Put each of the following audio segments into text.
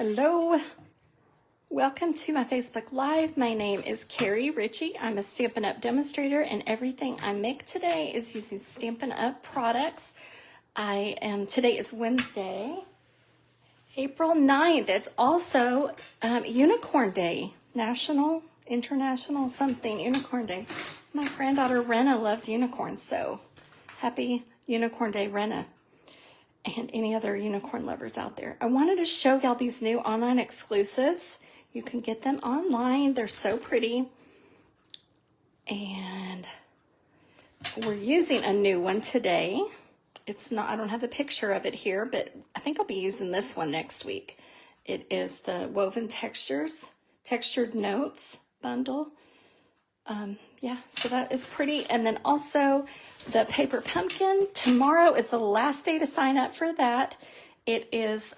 Hello, welcome to my Facebook Live. My name is Carrie Ritchie. I'm a Stampin' Up! Demonstrator, and everything I make today is using Stampin' Up! Products. Today is Wednesday, April 9th. It's also Unicorn Day, National, International, something, Unicorn Day. My granddaughter Renna loves unicorns, so happy Unicorn Day, Renna, and any other unicorn lovers out there. I wanted to show y'all these new online exclusives. You can get them online. They're so pretty. And we're using a new one today. It's not, I don't have the picture of it here, but I think I'll be using this one next week. It is the Woven Textures, Textured Notes bundle. Yeah, so that is pretty. And then also the Paper Pumpkin. Tomorrow is the last day to sign up for that. It is,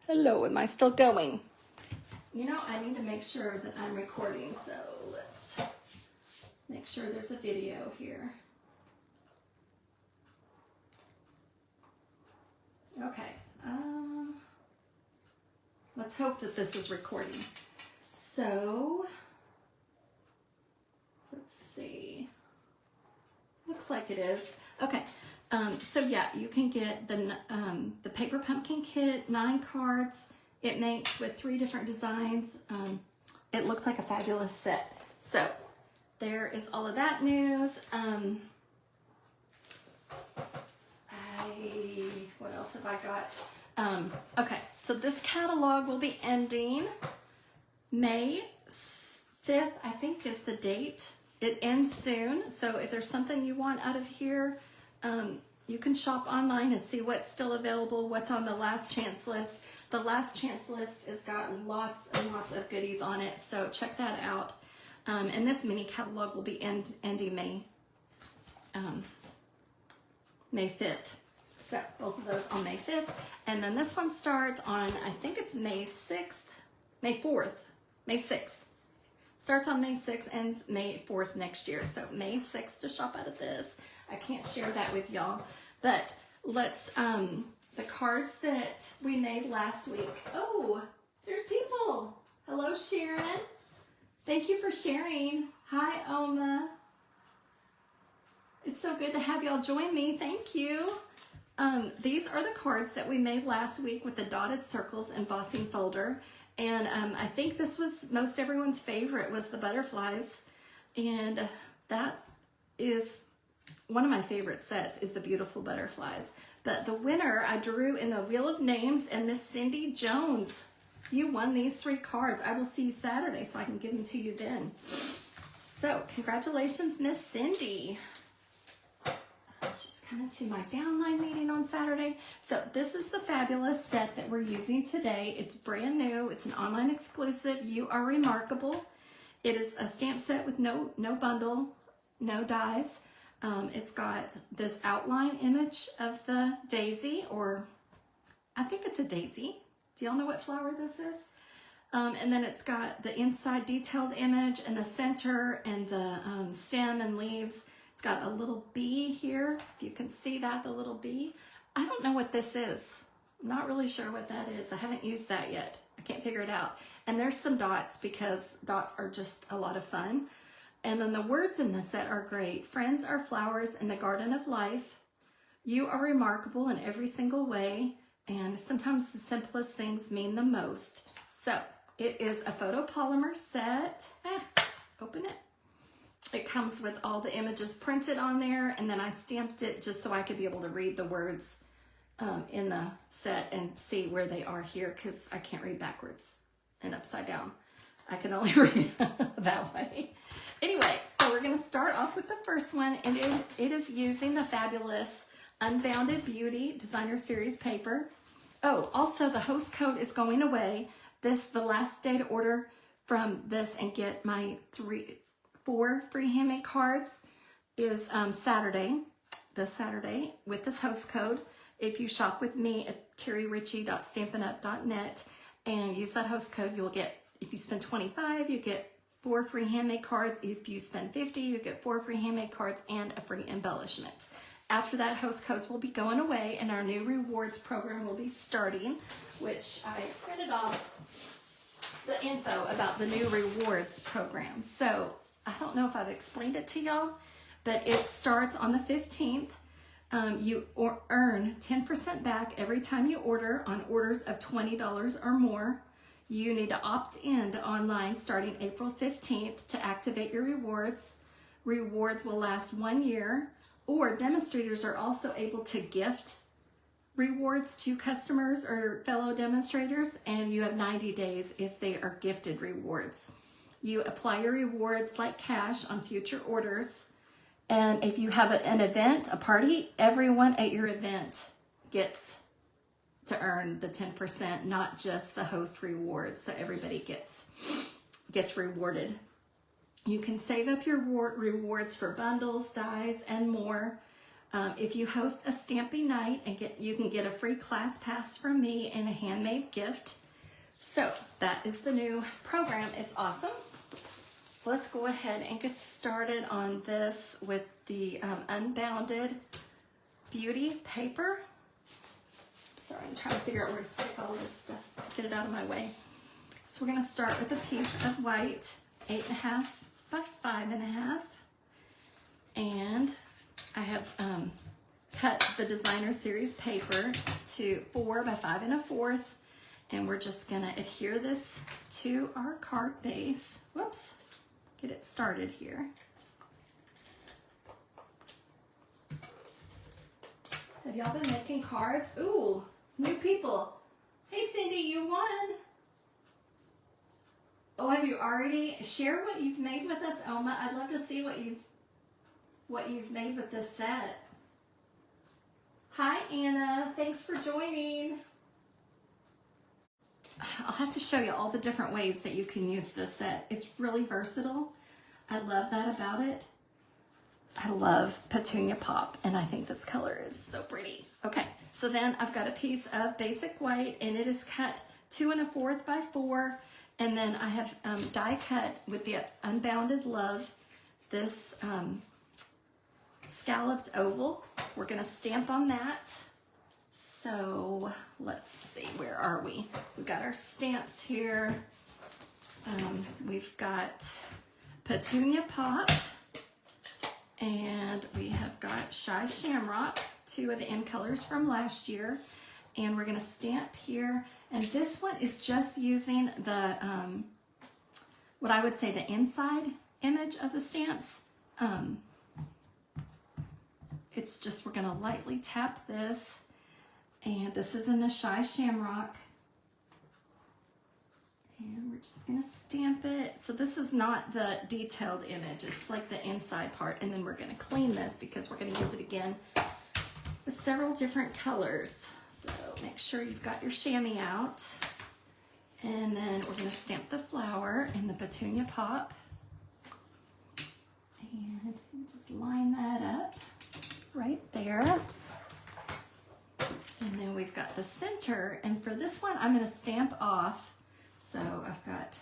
hello, am I still going? You know, I need to make sure that I'm recording, so let's make sure there's a video here. Okay, let's hope that this is recording. So, let's see. Looks like it is. Okay. So yeah, you can get the Paper Pumpkin Kit, 9 cards. It makes with 3 different designs. It looks like a fabulous set. So there is all of that news. What else have I got? Okay, so this catalog will be ending May 5th, I think is the date. It ends soon, so if there's something you want out of here, you can shop online and see what's still available, what's on the last chance list. The last chance list has got lots and lots of goodies on it, so check that out. And this mini catalog will be ending May 5th. So both of those on May 5th. And then this one starts on, I think it's May 6th, May 4th. May 6th. Starts on May 6th, ends May 4th next year. So May 6th to shop out of this. I can't share that with y'all. But let's, the cards that we made last week. Oh, there's people. Hello, Sharon. Thank you for sharing. Hi, Oma. It's so good to have y'all join me. Thank you. These are the cards that we made last week with the dotted circles embossing folder. And I think this was most everyone's favorite was the butterflies. And that is one of my favorite sets is the beautiful butterflies. But the winner I drew in the Wheel of Names, and Miss Cindy Jones. You won these 3 cards. I will see you Saturday so I can give them to you then. So congratulations, Miss Cindy. She's coming to my downline meeting on Saturday. So this is the fabulous set that we're using today. It's brand new. It's an online exclusive. You Are Remarkable. It is a stamp set with no bundle, no dies. It's got this outline image of the daisy, or I think it's a daisy. Do y'all know what flower this is? And then it's got the inside detailed image and the center and the stem and leaves. It's got a little bee here, if you can see that, the little bee. I don't know what this is. I'm not really sure what that is. I haven't used that yet. I can't figure it out. And there's some dots because dots are just a lot of fun. And then the words in the set are great. Friends are flowers in the garden of life. You are remarkable in every single way. And sometimes the simplest things mean the most. So it is a photopolymer set. Open it. It comes with all the images printed on there, and then I stamped it just so I could be able to read the words in the set and see where they are here, because I can't read backwards and upside down. I can only read that way. Anyway, so we're going to start off with the first one, and it is using the fabulous Unbounded Beauty Designer Series paper. Oh, also the host code is going away. The last day to order from this and get my 4 free handmade cards is Saturday, this Saturday, with this host code. If you shop with me at carrieritchie.stampinup.net and use that host code, you'll get, if you spend $25, you get 4 free handmade cards. If you spend $50, you get 4 free handmade cards and a free embellishment. After that, host codes will be going away and our new rewards program will be starting, which I printed off the info about the new rewards program. So I don't know if I've explained it to y'all, but it starts on the 15th. You earn 10% back every time you order on orders of $20 or more. You need to opt in to online starting April 15th to activate your rewards. Rewards will last 1 year, or demonstrators are also able to gift rewards to customers or fellow demonstrators, and you have 90 days if they are gifted rewards. You apply your rewards like cash on future orders, and if you have an event, a party, everyone at your event gets to earn the 10%, not just the host rewards, so everybody gets rewarded. You can save up your rewards for bundles, dies, and more. If you host a stamping night, and you can get a free class pass from me and a handmade gift. So that is the new program. It's awesome. Let's go ahead and get started on this with the Unbounded Beauty paper. Sorry, I'm trying to figure out where to stick all this stuff, get it out of my way. So we're gonna start with a piece of white, 8.5 by 5.5. And I have cut the Designer Series paper to 4 by 5 1/4. And we're just gonna adhere this to our card base. Whoops, get it started here. Have y'all been making cards? Ooh, new people. Hey Cindy, you won. Oh, have you already? Share what you've made with us, Oma. I'd love to see what you've made with this set. Hi Anna, thanks for joining. I'll have to show you all the different ways that you can use this set. It's really versatile. I love that about it. I love Petunia Pop, and I think this color is so pretty. Okay, so then I've got a piece of basic white, and it is cut 2 1/4 by 4, and then I have die cut with the Unbounded Love this scalloped oval. We're gonna stamp on that. So let's see, where are we? We've got our stamps here. We've got Petunia Pop, and we have got Shy Shamrock, 2 of the M colors from last year. And we're gonna stamp here. And this one is just using the, what I would say the inside image of the stamps. It's just, we're gonna lightly tap this. And this is in the Shy Shamrock. And we're just gonna stamp it. So this is not the detailed image, it's like the inside part. And then we're gonna clean this because we're gonna use it again with several different colors. So make sure you've got your chamois out. And then we're gonna stamp the flower in the Petunia Pop. And just line that up right there. And then we've got the center, and for this one, I'm gonna stamp off. So I've got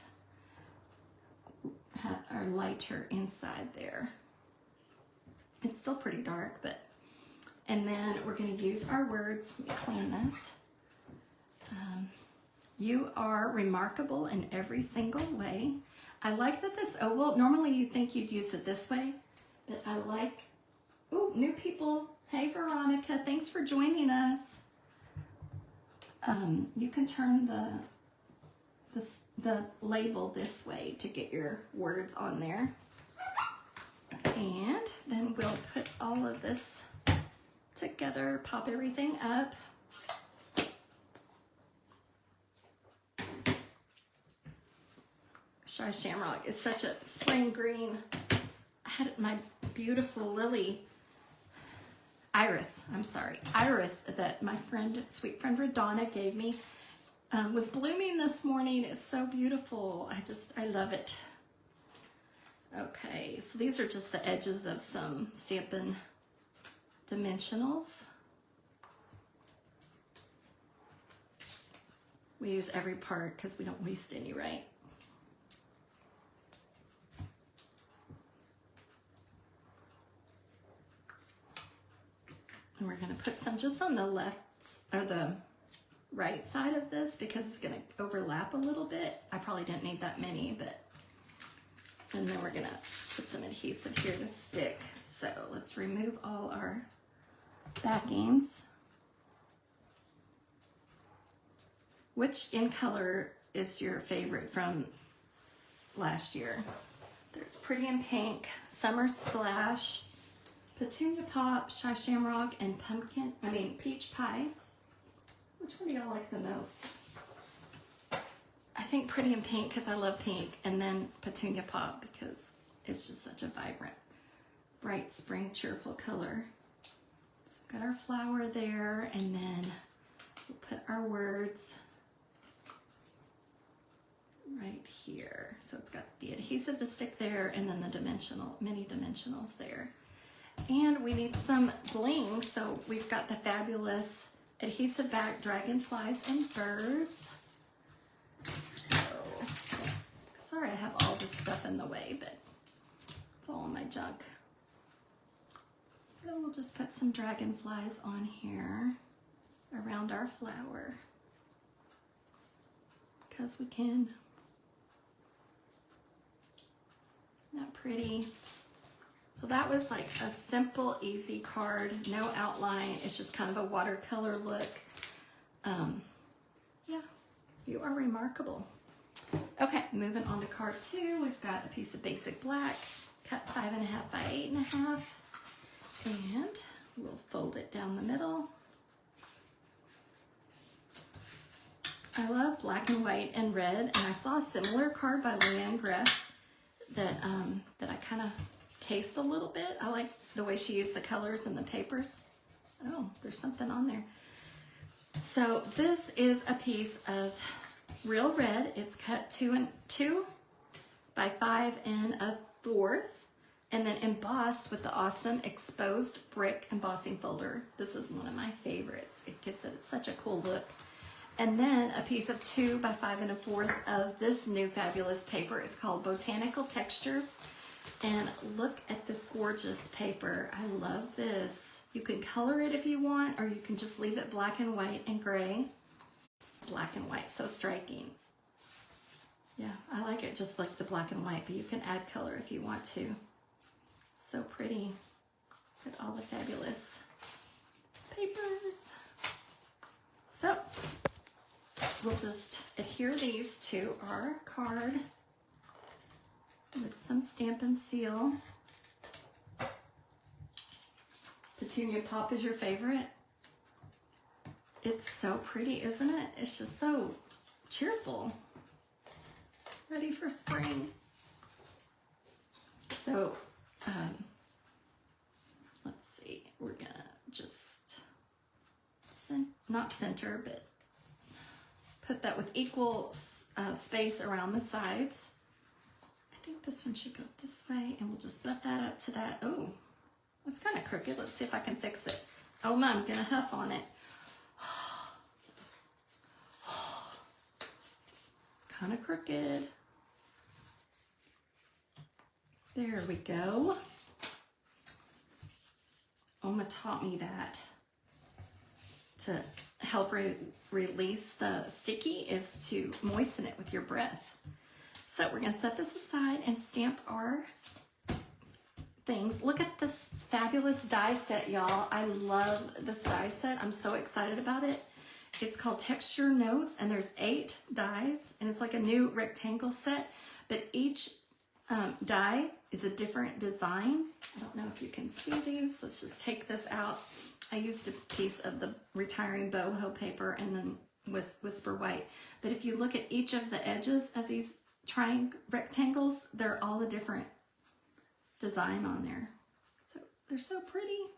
our lighter inside there. It's still pretty dark, but, and then we're gonna use our words. Let me clean this. You are remarkable in every single way. I like that this oval, normally you think you'd use it this way, but I like, ooh, new people. Hey Veronica, thanks for joining us. You can turn the label this way to get your words on there. And then we'll put all of this together, pop everything up. Shy Shamrock is such a spring green. I had my beautiful lily, Iris that my friend, sweet friend Radonna gave me, was blooming this morning. It's so beautiful. I love it. Okay, so these are just the edges of some Stampin' Dimensionals. We use every part because we don't waste any, right? just on the left or the right side of this because it's going to overlap a little bit. I probably didn't need that many, but, and then we're going to put some adhesive here to stick. So let's remove all our backings. Which in color is your favorite from last year? There's Pretty in Pink, Summer Splash, Petunia Pop, Shy Shamrock, and Peach Pie. Which one do y'all like the most? I think Pretty in Pink because I love pink, and then Petunia Pop because it's just such a vibrant, bright spring cheerful color. So we've got our flower there, and then we'll put our words right here. So it's got the adhesive to stick there and then the mini dimensionals there. And we need some bling. So we've got the fabulous adhesive back dragonflies and birds. So, sorry I have all this stuff in the way, but it's all in my junk. So we'll just put some dragonflies on here around our flower because we can. Not pretty. So that was like a simple, easy card, no outline. It's just kind of a watercolor look. Yeah, you are remarkable. Okay, moving on to card 2. We've got a piece of basic black, cut 5.5 by 8.5, and we'll fold it down the middle. I love black and white and red, and I saw a similar card by Leanne Greff that I kind of cased a little bit. I like the way she used the colors and the papers. Oh, there's something on there. So this is a piece of real red. It's cut 2 by 5 1/4, and then embossed with the awesome exposed brick embossing folder. This is one of my favorites. It gives it such a cool look. And then a piece of 2 by 5 1/4 of this new fabulous paper. It's called Botanical Textures. And look at this gorgeous paper. I love this. You can color it if you want, or you can just leave it black and white and gray. Black and white, so striking. Yeah, I like it just like the black and white, but you can add color if you want to. So pretty. Look at all the fabulous papers. So we'll just adhere these to our card with some Stamp and Seal. Petunia Pop is your favorite. It's so pretty, isn't it? It's just so cheerful. Ready for spring. So, let's see. We're gonna just, not center, but put that with equal space around the sides. I think this one should go this way, and we'll just butt that up to that. Oh, that's kind of crooked. Let's see if I can fix it. Oh, I'm gonna huff on it. It's kind of crooked. There we go. Oma taught me that to help release the sticky is to moisten it with your breath. So we're gonna set this aside and stamp our things. Look at this fabulous die set, y'all. I love this die set. I'm so excited about it. It's called Texture Notes, and there's 8 dies, and it's like a new rectangle set, but each die is a different design. I don't know if you can see these. Let's just take this out. I used a piece of the retiring boho paper and then Whisper White. But if you look at each of the edges of these rectangles, they're all a different design on there. So they're so pretty.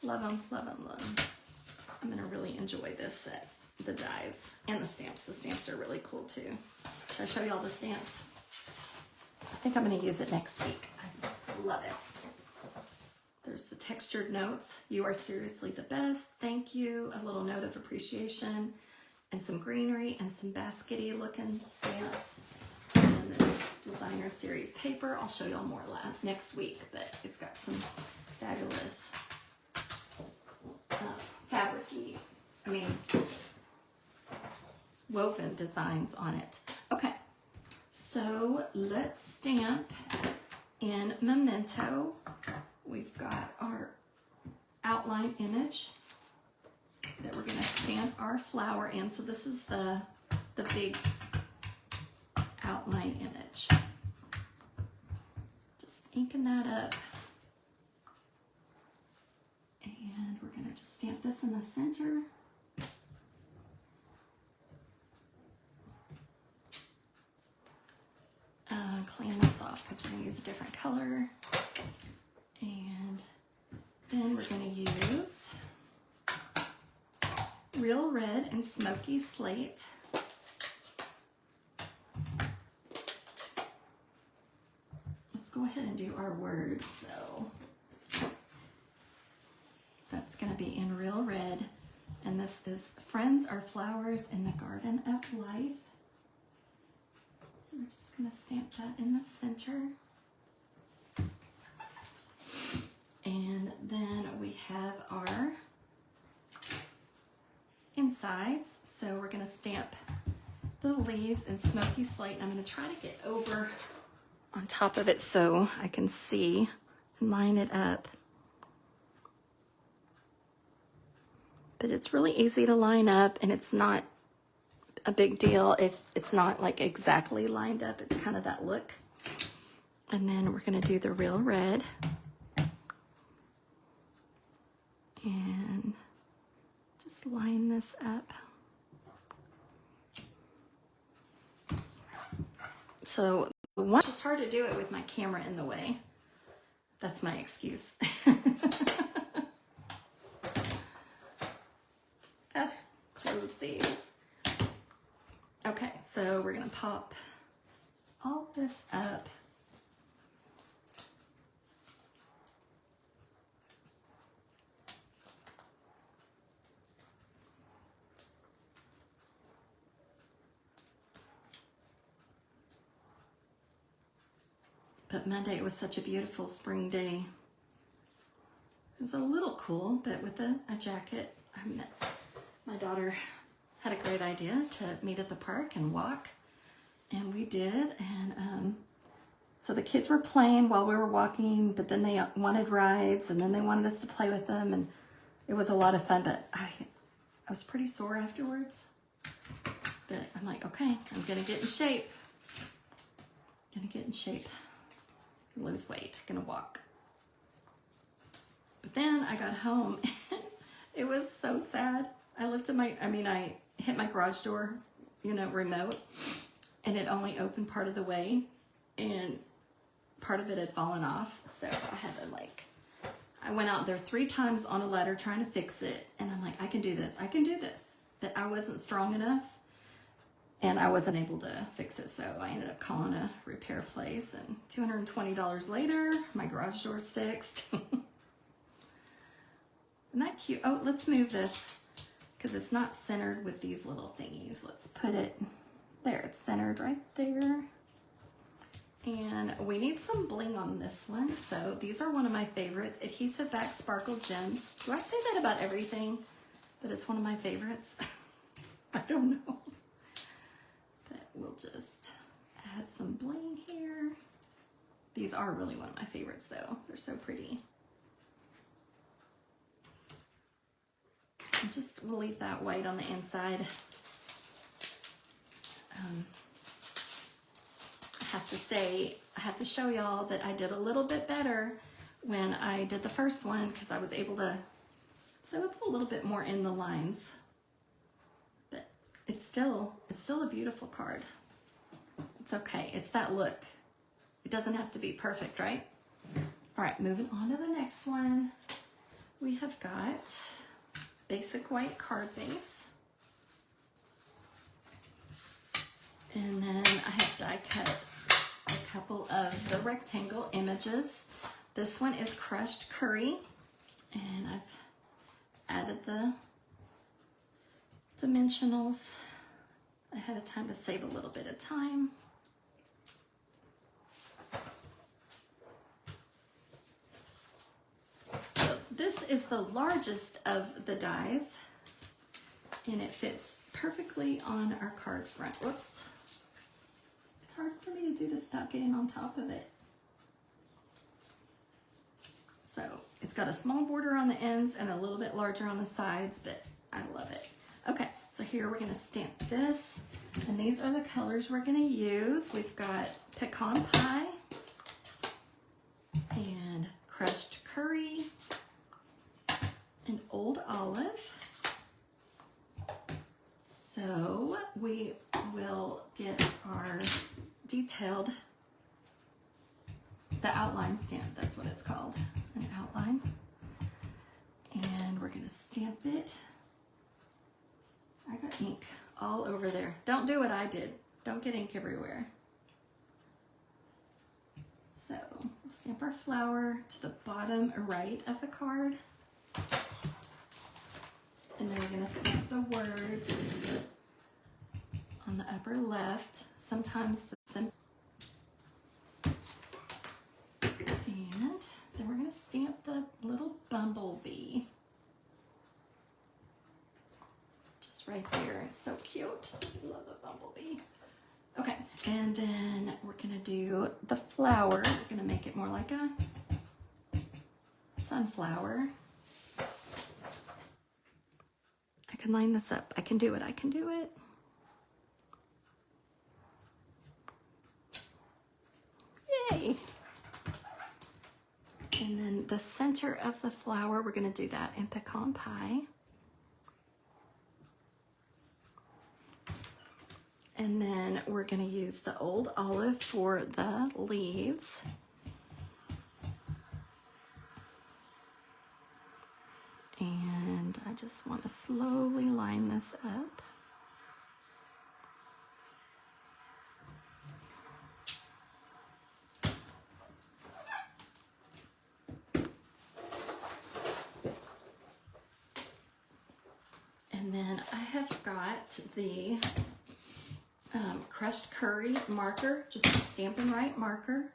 Love them, love them, love them. I'm gonna really enjoy this set, the dies and the stamps. The stamps are really cool too. Should I show you all the stamps? I think I'm gonna use it next week. I just love it. There's the textured notes. You are seriously the best. Thank you. A little note of appreciation and some greenery and some baskety looking stamps. And then this designer series paper. I'll show y'all more next week, but it's got some fabulous woven designs on it. Okay, so let's stamp in Memento. We've got our outline image that we're going to stamp our flower in. So this is the big outline image. Just inking that up. And we're going to just stamp this in the center. Clean this off because we're going to use a different color. And then we're going to use Real Red and Smoky Slate. Let's go ahead and do our words. So that's going to be in Real Red. And this is Friends are Flowers in the Garden of Life. So we're just going to stamp that in the center. And then we have our insides. So we're going to stamp the leaves in Smoky Slate. I'm going to try to get over on top of it so I can see and line it up. But it's really easy to line up, and it's not a big deal if it's not like exactly lined up. It's kind of that look. And then we're going to do the Real Red. And just line this up. So it's just hard to do it with my camera in the way. That's my excuse. Close these. Okay, so we're gonna pop all this up. But Monday, it was such a beautiful spring day. It was a little cool, but with a jacket. My daughter had a great idea to meet at the park and walk, and we did. And so the kids were playing while we were walking, but then they wanted rides, and then they wanted us to play with them, and it was a lot of fun. But I was pretty sore afterwards. But I'm like, okay, I'm gonna get in shape. Lose weight, gonna walk. But then I got home and it was so sad. I hit my garage door, remote, and it only opened part of the way and part of it had fallen off. So I had to I went out there 3 times on a ladder trying to fix it. And I'm like, I can do this. But I wasn't strong enough. And I wasn't able to fix it, so I ended up calling a repair place, and $220 later, my garage door's fixed. Isn't that cute? Oh, let's move this, because it's not centered with these little thingies. Let's put it there. It's centered right there. And we need some bling on this one, so these are one of my favorites. Adhesive Back Sparkle Gems. Do I say that about everything? That it's one of my favorites? I don't know. We'll just add some bling here. These are really one of my favorites though. They're so pretty. And we'll leave that white on the inside. I have to show y'all that I did a little bit better when I did the first one, because I was able to, so it's a little bit more in the lines. It's still a beautiful card. It's okay. It's that look. It doesn't have to be perfect, right? All right, moving on to the next one. We have got basic white card base. And then I have die cut a couple of the rectangle images. This one is crushed curry, and I've added the dimensionals ahead of time to save a little bit of time. So this is the largest of the dies, and it fits perfectly on our card front. Whoops. It's hard for me to do this without getting on top of it. So it's got a small border on the ends and a little bit larger on the sides, but I love it. Okay, so here we're gonna stamp this, and these are the colors we're gonna use. We've got pecan pie and crushed curry and old olive. So we will get our detailed, the outline stamp, that's what it's called, an outline. And we're gonna stamp it. I got ink all over there. Don't do what I did. Don't get ink everywhere. So we'll stamp our flower to the bottom right of the card. And then we're gonna stamp the words on the upper left. Sometimes the simple. And then we're gonna stamp the little bumblebee. Just right there, it's so cute. Love the bumblebee. Okay, and then we're gonna do the flower. We're gonna make it more like a sunflower. I can line this up. I can do it, I can do it. Yay! And then the center of the flower, we're gonna do that in pecan pie. And then we're gonna use the old olive for the leaves. And I just want to slowly line this up. And then I have got the crushed curry marker, just a Stampin' Right marker.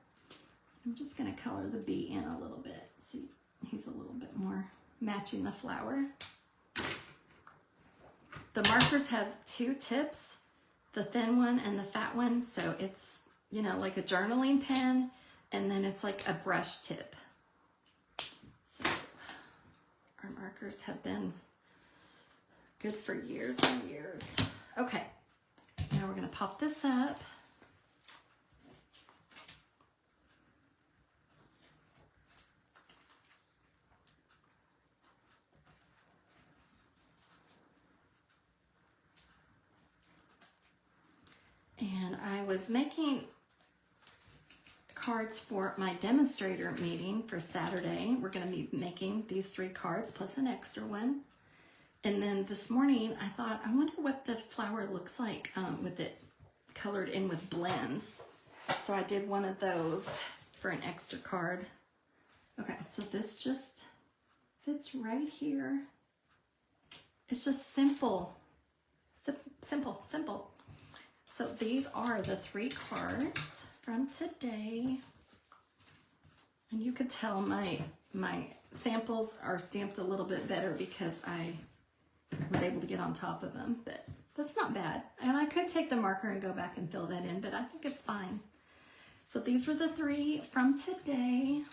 I'm just gonna color the bee in a little bit. See, he's a little bit more matching the flower. The markers have two tips, the thin one and the fat one. So it's, you know, like a journaling pen, and then it's like a brush tip. So our markers have been good for years and years. Okay, now we're gonna pop this up. And I was making cards for my demonstrator meeting for Saturday. We're gonna be making these 3 cards plus an extra one. And then this morning I thought, I wonder what the flower looks like with it colored in with blends. So I did one of those for an extra card. Okay, so this just fits right here. It's just simple, simple, simple. So these are the 3 cards from today. And you could tell my samples are stamped a little bit better because I was able to get on top of them, but that's not bad. And I could take the marker and go back and fill that in, but I think it's fine. So these were the 3 from today.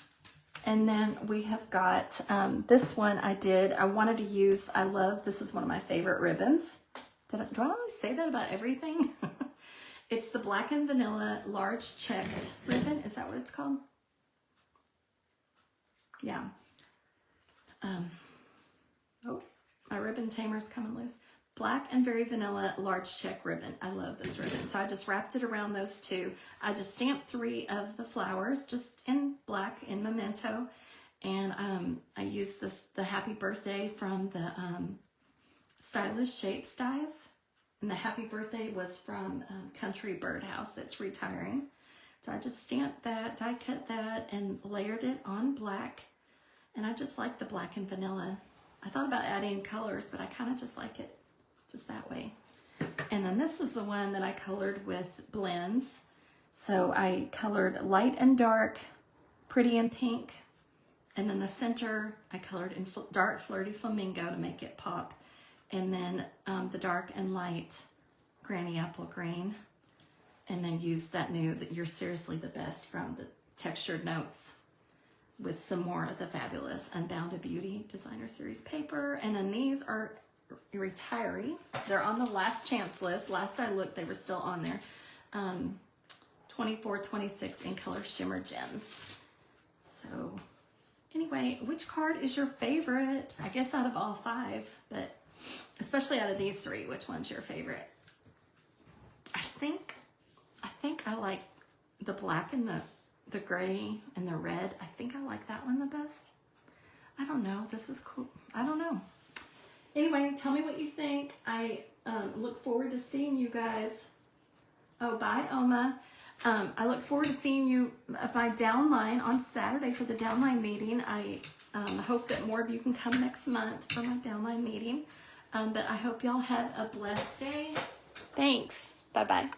And then we have got this one I wanted to use, this is one of my favorite ribbons. Do I always say that about everything? It's the Black and Vanilla large checked ribbon. Is that what it's called? Yeah. Oh, my ribbon tamer's coming loose. Black and Very Vanilla large check ribbon. I love this ribbon. So I just wrapped it around those 2. I just stamped 3 of the flowers just in black in memento. And I used the Happy Birthday from the Stylish Shapes dies. And the Happy Birthday was from Country Birdhouse that's retiring. So I just stamped that, die cut that, and layered it on black. And I just like the Black and Vanilla. I thought about adding colors, but I kind of just like it just that way. And then this is the one that I colored with blends. So I colored light and dark, pretty and pink. And then the center, I colored in dark Flirty Flamingo to make it pop. and then the dark and light Granny Apple Green, and then use that new that You're Seriously the Best from the Textured Notes with some more of the fabulous Unbounded Beauty Designer Series paper. And then these are retiree. They're on the last chance list. Last I looked, they were still on there. 24, 26 in color Shimmer Gems. So anyway, which card is your favorite? I guess out of all 5, but especially out of these 3, which one's your favorite? I think I like the black and the gray and the red. I think I like that one the best. I don't know. This is cool. I don't know. Anyway, tell me what you think. I look forward to seeing you guys. Oh, bye, Oma. I look forward to seeing you at my downline on Saturday for the downline meeting. I hope that more of you can come next month for my downline meeting. But I hope y'all have a blessed day. Thanks. Bye-bye.